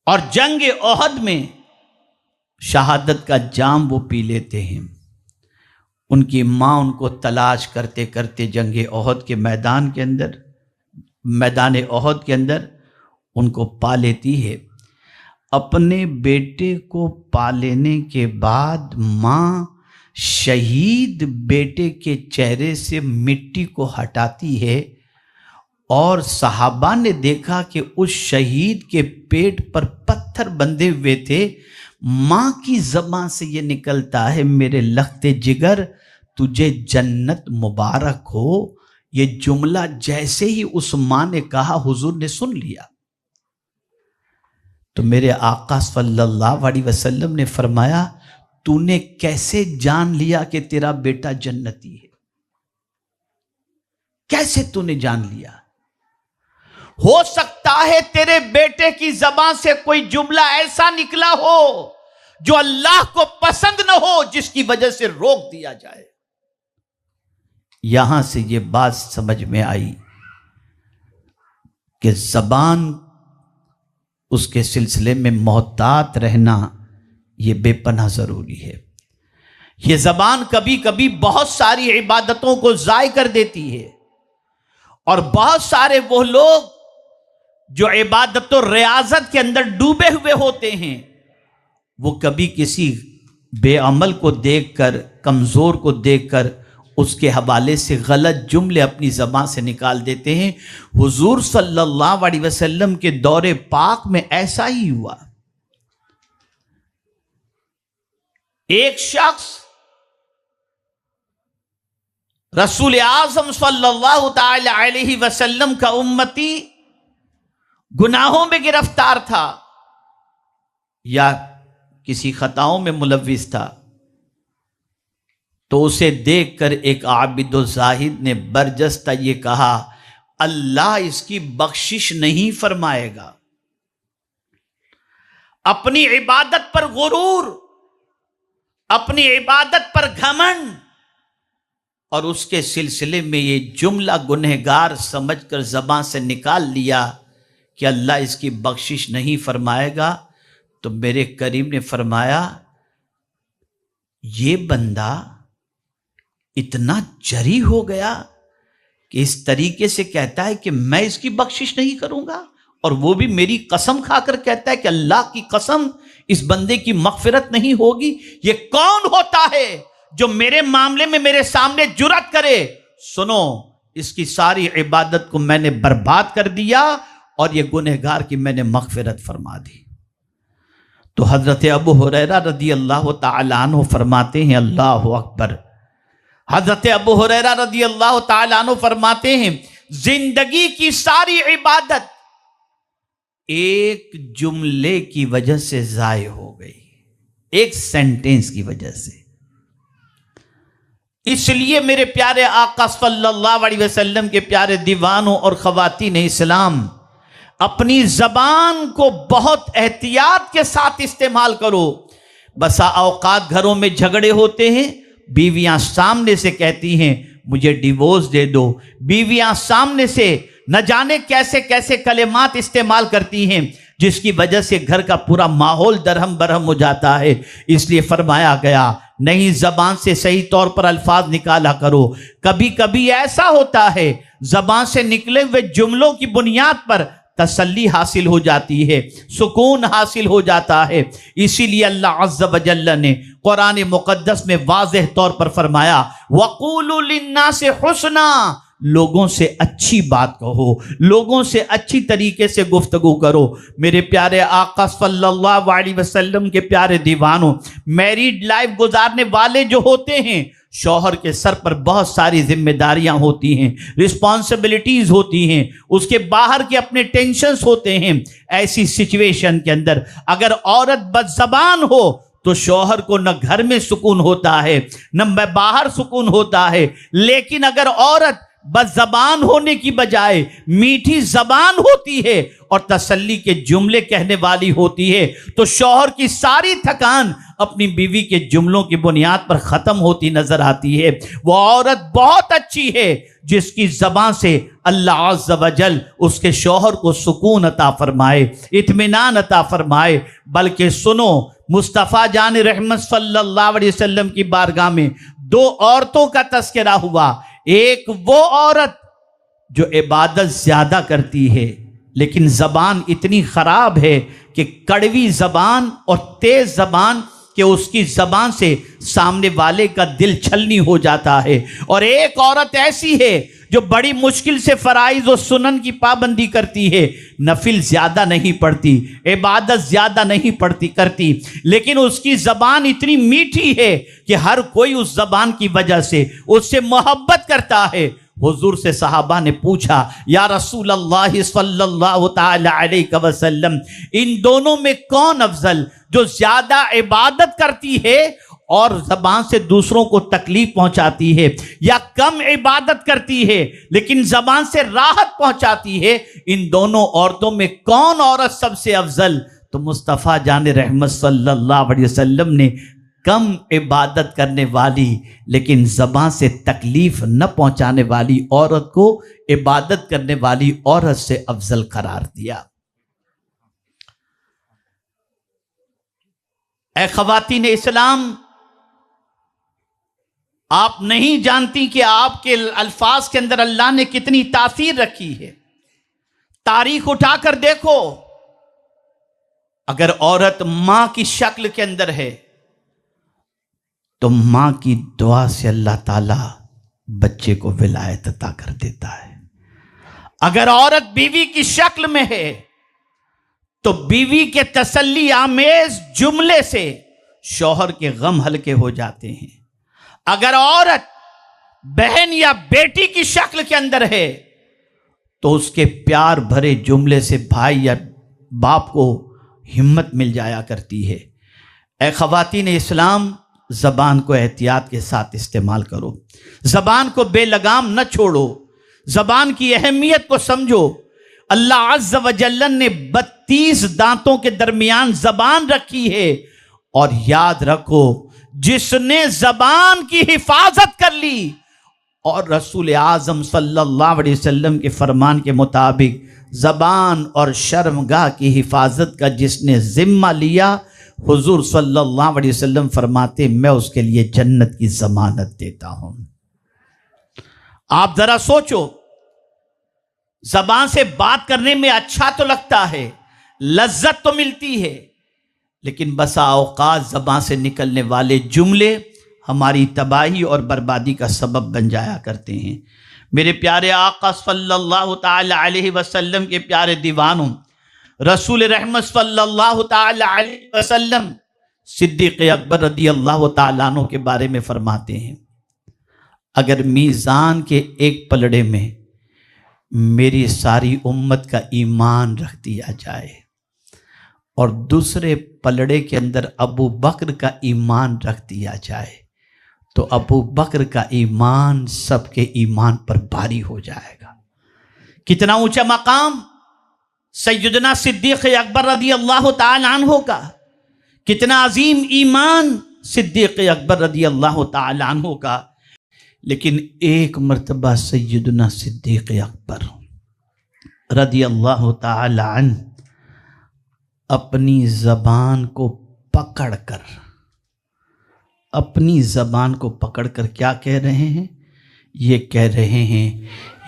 اور جنگ احد میں شہادت کا جام وہ پی لیتے ہیں۔ ان کی ماں ان کو تلاش کرتے کرتے جنگ احد کے میدان احد کے اندر ان کو پا لیتی ہے۔ اپنے بیٹے کو پا لینے کے بعد ماں شہید بیٹے کے چہرے سے مٹی کو ہٹاتی ہے، اور صحابہ نے دیکھا کہ اس شہید کے پیٹ پر پتھر بندھے ہوئے تھے۔ ماں کی زبان سے یہ نکلتا ہے میرے لخت جگر تجھے جنت مبارک ہو۔ یہ جملہ جیسے ہی اس ماں نے کہا حضور نے سن لیا۔ تو میرے آقا صلی اللہ علیہ وسلم نے فرمایا تو نے کیسے جان لیا کہ تیرا بیٹا جنتی ہے؟ کیسے تو نے جان لیا؟ ہو سکتا ہے تیرے بیٹے کی زبان سے کوئی جملہ ایسا نکلا ہو جو اللہ کو پسند نہ ہو، جس کی وجہ سے روک دیا جائے۔ یہاں سے یہ بات سمجھ میں آئی کہ زبان، اس کے سلسلے میں محتاط رہنا یہ بے پناہ ضروری ہے۔ یہ زبان کبھی کبھی بہت ساری عبادتوں کو ضائع کر دیتی ہے، اور بہت سارے وہ لوگ جو عبادت و ریاضت کے اندر ڈوبے ہوئے ہوتے ہیں، وہ کبھی کسی بے عمل کو دیکھ کر، کمزور کو دیکھ کر اس کے حوالے سے غلط جملے اپنی زبان سے نکال دیتے ہیں۔ حضور صلی اللہ علیہ وسلم کے دور پاک میں ایسا ہی ہوا۔ ایک شخص رسول اعظم صلی اللہ تعالی علیہ وسلم کا امتی گناہوں میں گرفتار تھا یا کسی خطاؤں میں ملوث تھا، تو اسے دیکھ کر ایک عابد و زاہد نے برجستہ یہ کہا، اللہ اس کی بخشش نہیں فرمائے گا۔ اپنی عبادت پر غرور، اپنی عبادت پر گھمنڈ، اور اس کے سلسلے میں یہ جملہ گنہگار سمجھ کر زبان سے نکال لیا کہ اللہ اس کی بخشش نہیں فرمائے گا۔ تو میرے کریم نے فرمایا یہ بندہ اتنا جری ہو گیا کہ اس طریقے سے کہتا ہے کہ میں اس کی بخشش نہیں کروں گا، اور وہ بھی میری قسم کھا کر کہتا ہے کہ اللہ کی قسم اس بندے کی مغفرت نہیں ہوگی۔ یہ کون ہوتا ہے جو میرے معاملے میں میرے سامنے جرأت کرے؟ سنو، اس کی ساری عبادت کو میں نے برباد کر دیا اور یہ گنہگار کی میں نے مغفرت فرما دی۔ تو حضرت ابو ہریرہ رضی اللہ تعالیٰ عنہ فرماتے ہیں، اللہ اکبر، حضرت ابو ہریرہ رضی اللہ تعالیٰ عنہ فرماتے ہیں زندگی کی ساری عبادت ایک جملے کی وجہ سے ضائع ہو گئی، ایک سینٹنس کی وجہ سے۔ اس لیے میرے پیارے آقا صلی اللہ علیہ وسلم کے پیارے دیوانوں اور خواتین اسلام، اپنی زبان کو بہت احتیاط کے ساتھ استعمال کرو۔ بسا اوقات گھروں میں جھگڑے ہوتے ہیں، بیویاں سامنے سے کہتی ہیں مجھے ڈیورس دے دو، بیویاں سامنے سے نہ جانے کیسے کیسے کلمات استعمال کرتی ہیں، جس کی وجہ سے گھر کا پورا ماحول درہم برہم ہو جاتا ہے۔ اس لیے فرمایا گیا نہیں، زبان سے صحیح طور پر الفاظ نکالا کرو۔ کبھی کبھی ایسا ہوتا ہے زبان سے نکلے ہوئے جملوں کی بنیاد پر تسلی حاصل ہو جاتی ہے، سکون حاصل ہو جاتا ہے۔ اسی لیے اللہ عز و جل نے قرآن مقدس میں واضح طور پر فرمایا وَقُولُوا لِلنَّاسِ حُسْنًا، لوگوں سے اچھی بات کہو، لوگوں سے اچھی طریقے سے گفتگو کرو۔ میرے پیارے آقا صلی اللہ علیہ وسلم کے پیارے دیوانوں، میریڈ لائف گزارنے والے جو ہوتے ہیں، شوہر کے سر پر بہت ساری ذمہ داریاں ہوتی ہیں، رسپانسبلٹیز ہوتی ہیں، اس کے باہر کے اپنے ٹینشنز ہوتے ہیں۔ ایسی سچویشن کے اندر اگر عورت بد زبان ہو تو شوہر کو نہ گھر میں سکون ہوتا ہے نہ باہر سکون ہوتا ہے۔ لیکن اگر عورت بد زبان ہونے کی بجائے میٹھی زبان ہوتی ہے اور تسلی کے جملے کہنے والی ہوتی ہے تو شوہر کی ساری تھکان اپنی بیوی کے جملوں کی بنیاد پر ختم ہوتی نظر آتی ہے۔ وہ عورت بہت اچھی ہے جس کی زبان سے اللہ عز و جل اس کے شوہر کو سکون عطا فرمائے، اطمینان عطا فرمائے۔ بلکہ سنو، مصطفیٰ جان رحمت صلی اللہ علیہ وسلم کی بارگاہ میں دو عورتوں کا تذکرہ ہوا۔ ایک وہ عورت جو عبادت زیادہ کرتی ہے لیکن زبان اتنی خراب ہے کہ کڑوی زبان اور تیز زبان کہ اس کی زبان سے سامنے والے کا دل چھلنی ہو جاتا ہے۔ اور ایک عورت ایسی ہے جو بڑی مشکل سے فرائض و سنن کی پابندی کرتی ہے، نفل زیادہ نہیں پڑھتی، عبادت زیادہ نہیں کرتی، لیکن اس کی زبان اتنی میٹھی ہے کہ ہر کوئی اس زبان کی وجہ سے اس سے محبت کرتا ہے۔ حضور سے صحابہ نے پوچھا یا رسول اللہ صلی اللہ تعالی علیہ وسلم، ان دونوں میں کون افضل، جو زیادہ عبادت کرتی ہے اور زبان سے دوسروں کو تکلیف پہنچاتی ہے، یا کم عبادت کرتی ہے لیکن زبان سے راحت پہنچاتی ہے؟ ان دونوں عورتوں میں کون عورت سب سے افضل؟ تو مصطفیٰ جان رحمت صلی اللہ علیہ وسلم نے کم عبادت کرنے والی لیکن زبان سے تکلیف نہ پہنچانے والی عورت کو عبادت کرنے والی عورت سے افضل قرار دیا۔ اے خواتین اسلام، آپ نہیں جانتی کہ آپ کے الفاظ کے اندر اللہ نے کتنی تاثیر رکھی ہے۔ تاریخ اٹھا کر دیکھو، اگر عورت ماں کی شکل کے اندر ہے تو ماں کی دعا سے اللہ تعالیٰ بچے کو ولایت عطا کر دیتا ہے۔ اگر عورت بیوی کی شکل میں ہے تو بیوی کے تسلی آمیز جملے سے شوہر کے غم ہلکے ہو جاتے ہیں۔ اگر عورت بہن یا بیٹی کی شکل کے اندر ہے تو اس کے پیار بھرے جملے سے بھائی یا باپ کو ہمت مل جایا کرتی ہے۔ اے خواتین اسلام، زبان کو احتیاط کے ساتھ استعمال کرو، زبان کو بے لگام نہ چھوڑو، زبان کی اہمیت کو سمجھو۔ اللہ عز و جل نے 32 دانتوں کے درمیان زبان رکھی ہے، اور یاد رکھو جس نے زبان کی حفاظت کر لی، اور رسول اعظم صلی اللہ علیہ وسلم کے فرمان کے مطابق زبان اور شرمگاہ کی حفاظت کا جس نے ذمہ لیا، حضور صلی اللہ علیہ وسلم فرماتے میں اس کے لیے جنت کی ضمانت دیتا ہوں۔ آپ ذرا سوچو، زبان سے بات کرنے میں اچھا تو لگتا ہے، لذت تو ملتی ہے، لیکن بسا اوقات زبان سے نکلنے والے جملے ہماری تباہی اور بربادی کا سبب بن جایا کرتے ہیں۔ میرے پیارے آقا صلی اللہ تعالی علیہ وسلم کے پیارے دیوانوں، رسول رحمت صلی اللہ تعالی علیہ وسلم صدیق اکبر رضی اللہ تعالیٰ عنہ کے بارے میں فرماتے ہیں، اگر میزان کے ایک پلڑے میں میری ساری امت کا ایمان رکھ دیا جائے اور دوسرے پلڑے کے اندر ابو بکر کا ایمان رکھ دیا جائے تو ابو بکر کا ایمان سب کے ایمان پر بھاری ہو جائے گا۔ کتنا اونچا مقام سیدنا صدیق اکبر رضی اللہ تعالی عنہ کا، کتنا عظیم ایمان صدیق اکبر رضی اللہ تعالی عنہ کا۔ لیکن ایک مرتبہ سیدنا صدیق اکبر رضی اللہ تعالی عنہ اپنی زبان کو پکڑ کر کیا کہہ رہے ہیں؟ یہ کہہ رہے ہیں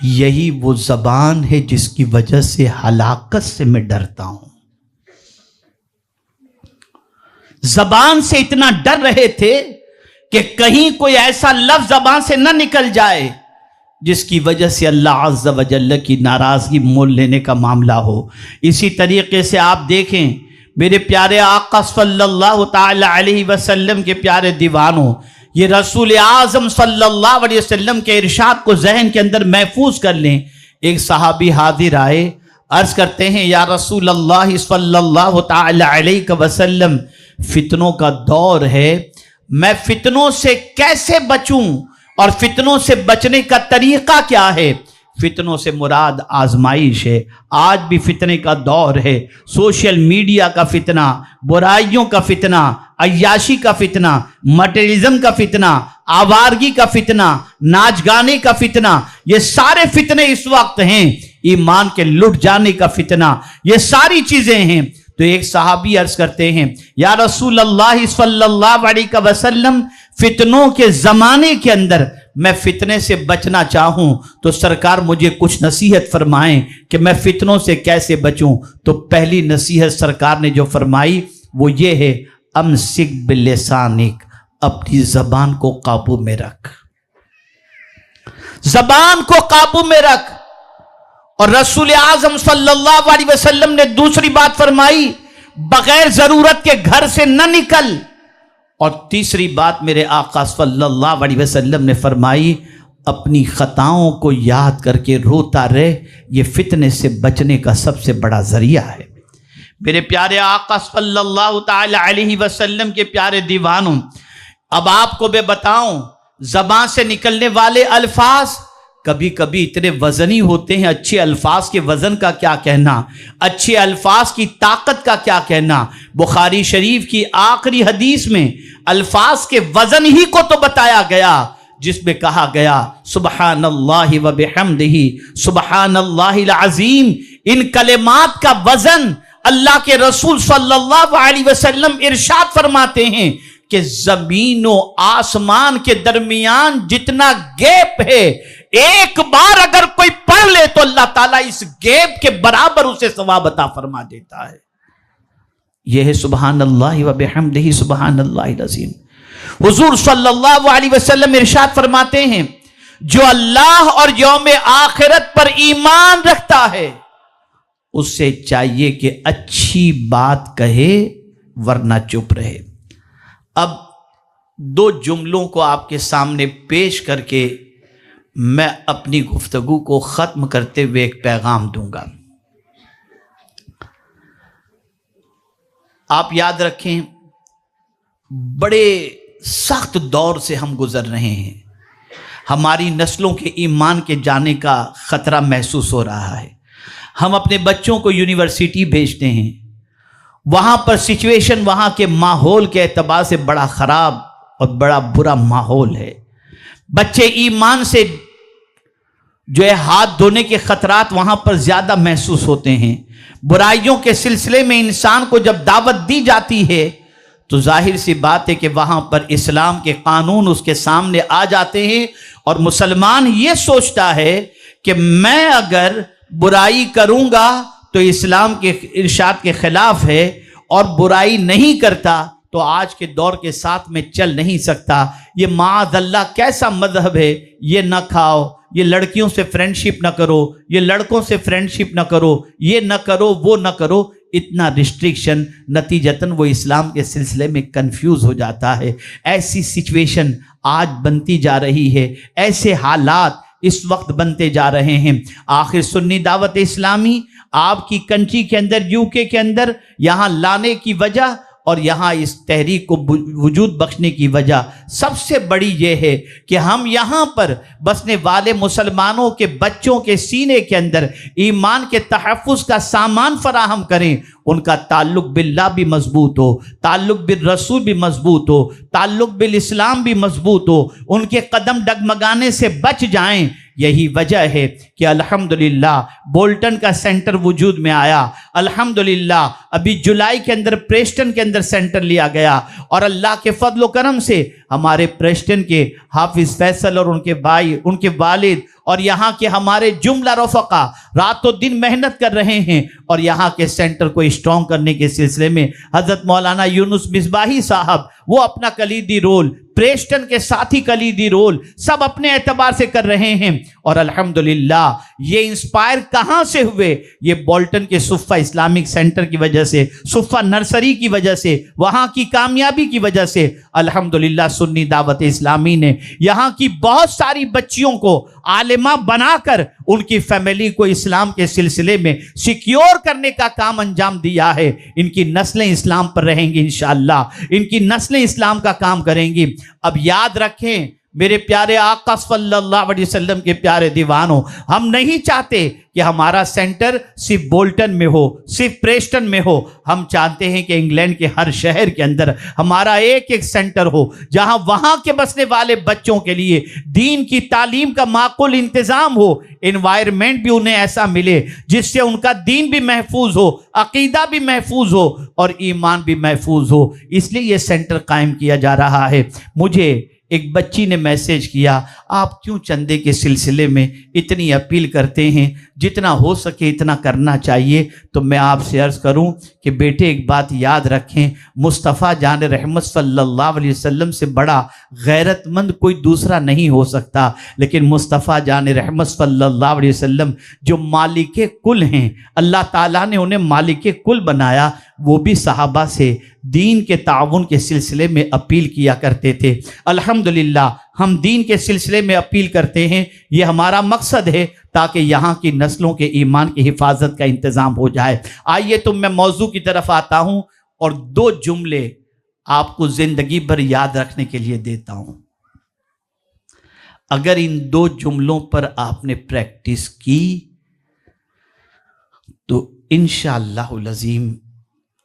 یہی وہ زبان ہے جس کی وجہ سے ہلاکت سے میں ڈرتا ہوں۔ زبان سے اتنا ڈر رہے تھے کہ کہیں کوئی ایسا لفظ زبان سے نہ نکل جائے جس کی وجہ سے اللہ عز و جل کی ناراضگی مول لینے کا معاملہ ہو۔ اسی طریقے سے آپ دیکھیں میرے پیارے آقا صلی اللہ تعالی علیہ وسلم کے پیارے دیوانوں، یہ رسول اعظم صلی اللہ علیہ وسلم کے ارشاد کو ذہن کے اندر محفوظ کر لیں۔ ایک صحابی حاضر آئے، عرض کرتے ہیں یا رسول اللہ صلی اللہ تعالی علیہ وسلم، فتنوں کا دور ہے، میں فتنوں سے کیسے بچوں اور فتنوں سے بچنے کا طریقہ کیا ہے؟ فتنوں سے مراد آزمائش ہے۔ آج بھی فتنے کا دور ہے، سوشل میڈیا کا فتنہ، برائیوں کا فتنہ، عیاشی کا فتنہ، مٹیریلزم کا فتنہ، آوارگی کا فتنہ، ناچ گانے کا فتنہ، یہ سارے فتنے اس وقت ہیں۔ ایمان کے لٹ جانے کا فتنہ، یہ ساری چیزیں ہیں۔ تو ایک صحابی عرض کرتے ہیں یا رسول اللہ صلی اللہ علیہ وسلم، فتنوں کے زمانے کے اندر میں فتنے سے بچنا چاہوں تو سرکار مجھے کچھ نصیحت فرمائیں کہ میں فتنوں سے کیسے بچوں۔ تو پہلی نصیحت سرکار نے جو فرمائی وہ یہ ہے، امسک بلسانک، اپنی زبان کو قابو میں رکھ، زبان کو قابو میں رکھ۔ اور رسول اعظم صلی اللہ علیہ وسلم نے دوسری بات فرمائی، بغیر ضرورت کے گھر سے نہ نکل۔ اور تیسری بات میرے آقا صلی اللہ علیہ وسلم نے فرمائی، اپنی خطاؤں کو یاد کر کے روتا رہے، یہ فتنے سے بچنے کا سب سے بڑا ذریعہ ہے۔ میرے پیارے آقا صلی اللہ تعالی علیہ وسلم کے پیارے دیوانوں، اب آپ کو میں بتاؤں، زبان سے نکلنے والے الفاظ کبھی کبھی اتنے وزنی ہوتے ہیں۔ اچھے الفاظ کے وزن کا کیا کہنا، اچھے الفاظ کی طاقت کا کیا کہنا۔ بخاری شریف کی آخری حدیث میں الفاظ کے وزن ہی کو تو بتایا گیا، جس میں کہا گیا سبحان اللہ و بحمدہ سبحان اللہ العظیم۔ ان کلمات کا وزن اللہ کے رسول صلی اللہ علیہ وسلم ارشاد فرماتے ہیں کہ زمین و آسمان کے درمیان جتنا گیپ ہے، ایک بار اگر کوئی پڑھ لے تو اللہ تعالیٰ اس گیپ کے برابر اسے ثواب عطا فرما دیتا ہے۔ یہ ہے سبحان اللہ و بحمدہ سبحان اللہ العظیم۔ حضور صلی اللہ علیہ وسلم ارشاد فرماتے ہیں جو اللہ اور یوم آخرت پر ایمان رکھتا ہے اس سے چاہیے کہ اچھی بات کہے ورنہ چپ رہے۔ اب دو جملوں کو آپ کے سامنے پیش کر کے میں اپنی گفتگو کو ختم کرتے ہوئے ایک پیغام دوں گا۔ آپ یاد رکھیں، بڑے سخت دور سے ہم گزر رہے ہیں۔ ہماری نسلوں کے ایمان کے جانے کا خطرہ محسوس ہو رہا ہے۔ ہم اپنے بچوں کو یونیورسٹی بھیجتے ہیں، وہاں پر سچویشن وہاں کے ماحول کے اعتبار سے بڑا خراب اور بڑا برا ماحول ہے۔ بچے ایمان سے جو ہے ہاتھ دھونے کے خطرات وہاں پر زیادہ محسوس ہوتے ہیں۔ برائیوں کے سلسلے میں انسان کو جب دعوت دی جاتی ہے تو ظاہر سی بات ہے کہ وہاں پر اسلام کے قانون اس کے سامنے آ جاتے ہیں، اور مسلمان یہ سوچتا ہے کہ میں اگر برائی کروں گا تو اسلام کے ارشاد کے خلاف ہے، اور برائی نہیں کرتا تو آج کے دور کے ساتھ میں چل نہیں سکتا۔ یہ معاذ اللہ کیسا مذہب ہے، یہ نہ کھاؤ، یہ لڑکیوں سے فرینڈشپ نہ کرو، یہ لڑکوں سے فرینڈشپ نہ کرو، یہ نہ کرو، وہ نہ کرو۔ اتنا ریسٹرکشن، نتیجتاً وہ اسلام کے سلسلے میں کنفیوز ہو جاتا ہے۔ ایسی سچویشن آج بنتی جا رہی ہے، ایسے حالات اس وقت بنتے جا رہے ہیں۔ آخر سنی دعوت اسلامی آپ کی کنٹری کے اندر، یو کے اندر یہاں لانے کی وجہ اور یہاں اس تحریک کو وجود بخشنے کی وجہ سب سے بڑی یہ ہے کہ ہم یہاں پر بسنے والے مسلمانوں کے بچوں کے سینے کے اندر ایمان کے تحفظ کا سامان فراہم کریں، ان کا تعلق باللہ بھی مضبوط ہو، تعلق بالرسول بھی مضبوط ہو، تعلق بالاسلام بھی مضبوط ہو، ان کے قدم ڈگمگانے سے بچ جائیں۔ یہی وجہ ہے کہ الحمدللہ بولٹن کا سینٹر وجود میں آیا، الحمدللہ ابھی جولائی کے اندر پریسٹن کے اندر سینٹر لیا گیا، اور اللہ کے فضل و کرم سے ہمارے پریسٹن کے حافظ فیصل اور ان کے بھائی، ان کے والد اور یہاں کے ہمارے جملہ رفقا رات و دن محنت کر رہے ہیں، اور یہاں کے سینٹر کو اسٹرانگ کرنے کے سلسلے میں حضرت مولانا یونس مصباحی صاحب وہ اپنا کلیدی رول، پریسٹن کے ساتھی کلیدی رول سب اپنے اعتبار سے کر رہے ہیں۔ اور الحمدللہ یہ انسپائر کہاں سے ہوئے؟ یہ بولٹن کے صفہ اسلامک سینٹر کی وجہ سے، صفہ نرسری کی وجہ سے، وہاں کی کامیابی کی وجہ سے۔ الحمدللہ سنی دعوت اسلامی نے یہاں کی بہت ساری بچیوں کو عالمہ بنا کر ان کی فیملی کو اسلام کے سلسلے میں سیکیور کرنے کا کام انجام دیا ہے۔ ان کی نسلیں اسلام پر رہیں گی انشاءاللہ، ان کی نسلیں اسلام کا کام کریں گی۔ اب یاد رکھیں میرے پیارے آقا صلی اللہ علیہ وسلم کے پیارے دیوانوں، ہم نہیں چاہتے کہ ہمارا سینٹر صرف بولٹن میں ہو، صرف پریسٹن میں ہو۔ ہم چاہتے ہیں کہ انگلینڈ کے ہر شہر کے اندر ہمارا ایک سینٹر ہو جہاں وہاں کے بسنے والے بچوں کے لیے دین کی تعلیم کا معقول انتظام ہو، انوائرمنٹ بھی انہیں ایسا ملے جس سے ان کا دین بھی محفوظ ہو، عقیدہ بھی محفوظ ہو اور ایمان بھی محفوظ ہو۔ اس لیے یہ سینٹر قائم کیا جا رہا ہے۔ مجھے ایک بچی نے میسیج کیا، آپ کیوں چندے کے سلسلے میں اتنی اپیل کرتے ہیں؟ جتنا ہو سکے اتنا کرنا چاہیے۔ تو میں آپ سے عرض کروں کہ بیٹے ایک بات یاد رکھیں، مصطفیٰ جان رحمت صلی اللہ علیہ وسلم سے بڑا غیرت مند کوئی دوسرا نہیں ہو سکتا، لیکن مصطفیٰ جان رحمت صلی اللہ علیہ وسلم جو مالک کل ہیں، اللہ تعالیٰ نے انہیں مالک کل بنایا۔ وہ بھی صحابہ سے دین کے تعاون کے سلسلے میں اپیل کیا کرتے تھے۔ الحمدللہ ہم دین کے سلسلے میں اپیل کرتے ہیں، یہ ہمارا مقصد ہے تاکہ یہاں کی نسلوں کے ایمان کی حفاظت کا انتظام ہو جائے۔ آئیے تو میں موضوع کی طرف آتا ہوں اور 2 جملے آپ کو زندگی بھر یاد رکھنے کے لیے دیتا ہوں۔ اگر ان 2 جملوں پر آپ نے پریکٹس کی تو انشاءاللہ العظیم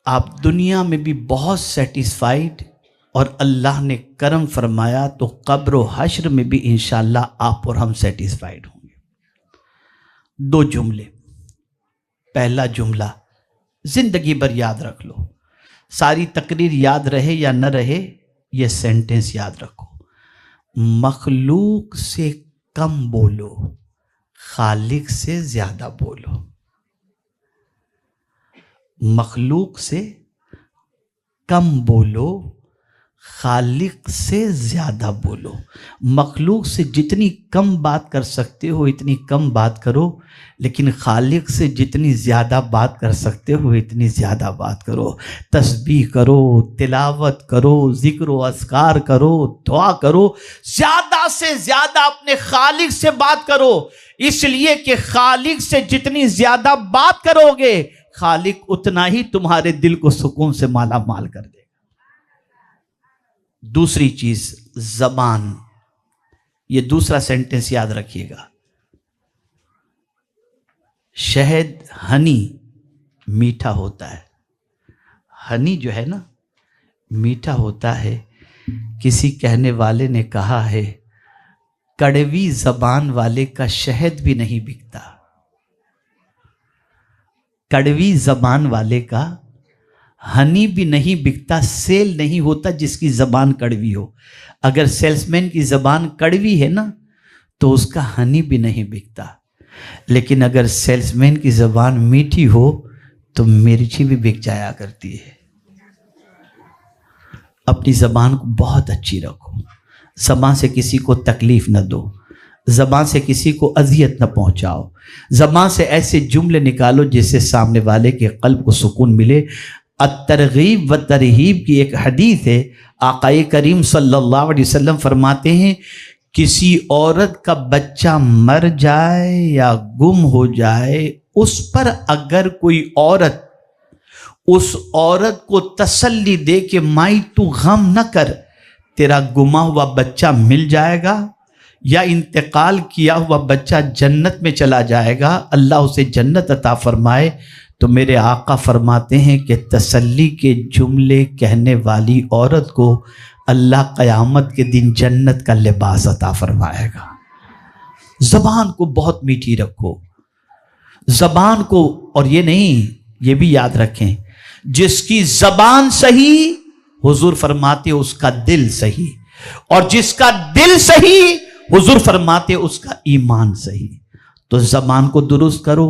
آپ دنیا میں بھی بہت سیٹسفائیڈ، اور اللہ نے کرم فرمایا تو قبر و حشر میں بھی انشاءاللہ آپ اور ہم سیٹسفائیڈ ہوں گے۔ 2 جملے۔ پہلا جملہ زندگی بھر یاد رکھ لو، ساری تقریر یاد رہے یا نہ رہے، یہ سینٹنس یاد رکھو: مخلوق سے کم بولو، خالق سے زیادہ بولو۔ مخلوق سے کم بولو، خالق سے زیادہ بولو۔ مخلوق سے جتنی کم بات کر سکتے ہو اتنی کم بات کرو، لیکن خالق سے جتنی زیادہ بات کر سکتے ہو اتنی زیادہ بات کرو۔ تسبیح کرو، تلاوت کرو، ذکر و اذکار کرو، دعا کرو، زیادہ سے زیادہ اپنے خالق سے بات کرو، اس لیے کہ خالق سے جتنی زیادہ بات کرو گے خالق اتنا ہی تمہارے دل کو سکون سے مالا مال کر دے۔ دوسری چیز زبان، یہ دوسرا سینٹنس یاد رکھیے گا۔ شہد ہنی میٹھا ہوتا ہے، ہنی جو ہے نا میٹھا ہوتا ہے۔ کسی کہنے والے نے کہا ہے کڑوی زبان والے کا شہد بھی نہیں بکتا۔ کڑوی زبان والے کا ہنی بھی نہیں بکتا، سیل نہیں ہوتا جس کی زبان کڑوی ہو۔ اگر سیلس مین کی زبان کڑوی ہے نا تو اس کا ہنی بھی نہیں بکتا، لیکن اگر سیلس مین کی زبان میٹھی ہو تو مرچی بھی بک جایا کرتی ہے۔ اپنی زبان کو بہت اچھی رکھو، زبان سے کسی کو تکلیف نہ دو، زبان سے کسی کو اذیت نہ پہنچاؤ، زبان سے ایسے جملے نکالو جس سے سامنے والے کے قلب کو سکون ملے۔ الترغیب و ترہیب کی ایک حدیث ہے، آقا کریم صلی اللہ علیہ وسلم فرماتے ہیں کسی عورت کا بچہ مر جائے یا گم ہو جائے، اس پر اگر کوئی عورت اس عورت کو تسلی دے کہ مائی تو غم نہ کر، تیرا گما ہوا بچہ مل جائے گا یا انتقال کیا ہوا بچہ جنت میں چلا جائے گا، اللہ اسے جنت عطا فرمائے، تو میرے آقا فرماتے ہیں کہ تسلی کے جملے کہنے والی عورت کو اللہ قیامت کے دن جنت کا لباس عطا فرمائے گا۔ زبان کو بہت میٹھی رکھو، زبان کو، اور یہ نہیں، یہ بھی یاد رکھیں جس کی زبان صحیح، حضور فرماتے اس کا دل صحیح، اور جس کا دل صحیح، حضور فرماتے اس کا ایمان صحیح۔ تو زبان کو درست کرو،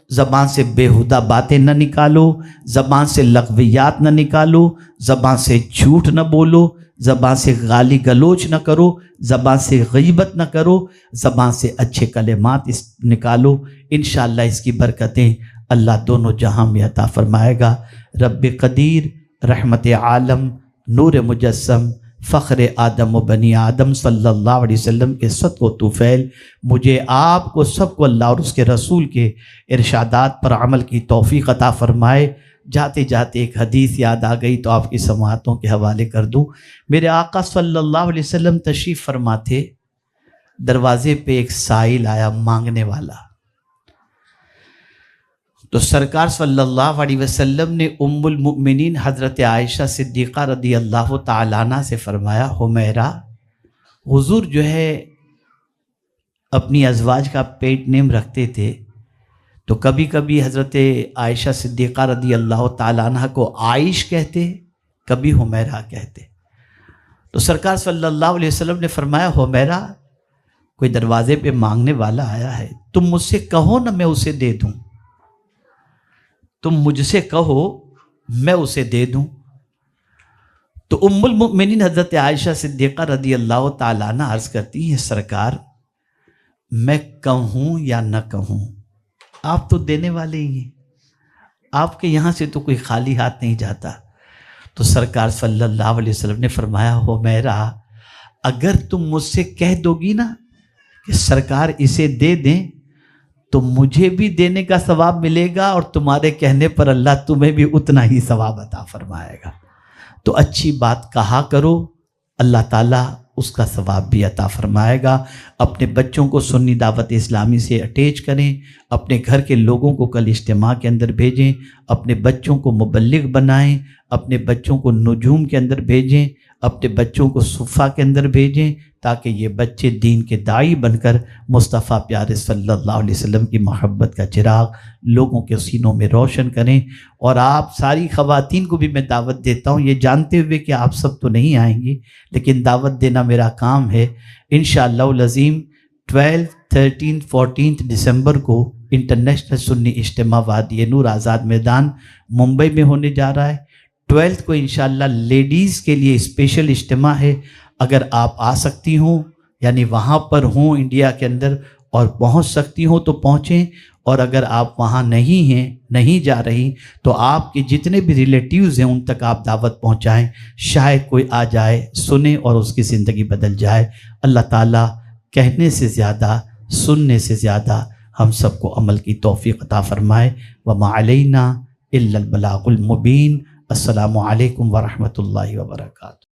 زبان سے بےہودہ باتیں نہ نکالو، زبان سے لغویات نہ نکالو، زبان سے جھوٹ نہ بولو، زبان سے گالی گلوچ نہ کرو، زبان سے غیبت نہ کرو، زبان سے اچھے کلمات نکالو۔ انشاءاللہ اس کی برکتیں اللہ دونوں جہاں میں عطا فرمائے گا۔ رب قدیر، رحمت عالم، نور مجسم، فخر آدم و بنی آدم صلی اللہ علیہ وسلم کے صدق و طفیل مجھے آپ کو سب کو اللہ اور اس کے رسول کے ارشادات پر عمل کی توفیق عطا فرمائے۔ جاتے جاتے ایک حدیث یاد آ گئی تو آپ کی سماعتوں کے حوالے کر دوں۔ میرے آقا صلی اللہ علیہ وسلم تشریف فرما تھے، دروازے پہ ایک سائل آیا مانگنے والا، تو سرکار صلی اللہ علیہ وسلم نے ام المؤمنین حضرت عائشہ صدیقہ رضی اللہ تعالیٰ عنہ سے فرمایا، حمیرہ، حضور جو ہے اپنی ازواج کا پیٹ نیم رکھتے تھے، تو کبھی کبھی حضرت عائشہ صدیقہ رضی اللہ تعالیٰ عنہ کو عائش کہتے، کبھی حمیرہ کہتے۔ تو سرکار صلی اللہ علیہ وسلم نے فرمایا، حمیرہ، کوئی دروازے پہ مانگنے والا آیا ہے، تم مجھ سے کہو نا میں اسے دے دوں، تم مجھ سے کہو میں اسے دے دوں۔ تو ام المؤمنین حضرت عائشہ صدیقہ رضی اللہ تعالیٰ عنہ عرض کرتی ہیں، سرکار میں کہوں یا نہ کہوں، آپ تو دینے والے ہی ہیں، آپ کے یہاں سے تو کوئی خالی ہاتھ نہیں جاتا۔ تو سرکار صلی اللہ علیہ وسلم نے فرمایا، ہو میرا، اگر تم مجھ سے کہہ دو گی نا کہ سرکار اسے دے دیں تو مجھے بھی دینے کا ثواب ملے گا، اور تمہارے کہنے پر اللہ تمہیں بھی اتنا ہی ثواب عطا فرمائے گا۔ تو اچھی بات کہا کرو، اللہ تعالیٰ اس کا ثواب بھی عطا فرمائے گا۔ اپنے بچوں کو سنی دعوت اسلامی سے اٹیچ کریں، اپنے گھر کے لوگوں کو کل اجتماع کے اندر بھیجیں، اپنے بچوں کو مبلغ بنائیں، اپنے بچوں کو نجوم کے اندر بھیجیں، اپنے بچوں کو صفہ کے اندر بھیجیں، تاکہ یہ بچے دین کے داعی بن کر مصطفیٰ پیارے صلی اللہ علیہ وسلم کی محبت کا چراغ لوگوں کے سینوں میں روشن کریں۔ اور آپ ساری خواتین کو بھی میں دعوت دیتا ہوں، یہ جانتے ہوئے کہ آپ سب تو نہیں آئیں گی، لیکن دعوت دینا میرا کام ہے۔ انشاءاللہ العظیم 12، 13، 14 دسمبر کو انٹرنیشنل سنی اجتماع وادی نور آزاد میدان ممبئی میں ہونے جا رہا ہے۔ 12 کو انشاءاللہ لیڈیز کے لیے اسپیشل اجتماع ہے۔ اگر آپ آ سکتی ہوں، یعنی وہاں پر ہوں انڈیا کے اندر اور پہنچ سکتی ہوں تو پہنچیں، اور اگر آپ وہاں نہیں ہیں، نہیں جا رہی، تو آپ کے جتنے بھی ریلیٹیوز ہیں ان تک آپ دعوت پہنچائیں، شاید کوئی آ جائے، سنے اور اس کی زندگی بدل جائے۔ اللہ تعالیٰ کہنے سے زیادہ، سننے سے زیادہ ہم سب کو عمل کی توفیق عطا فرمائے۔ وما علینا الا البلاغ المبین۔ السلام علیکم ورحمۃ اللہ وبرکاتہ۔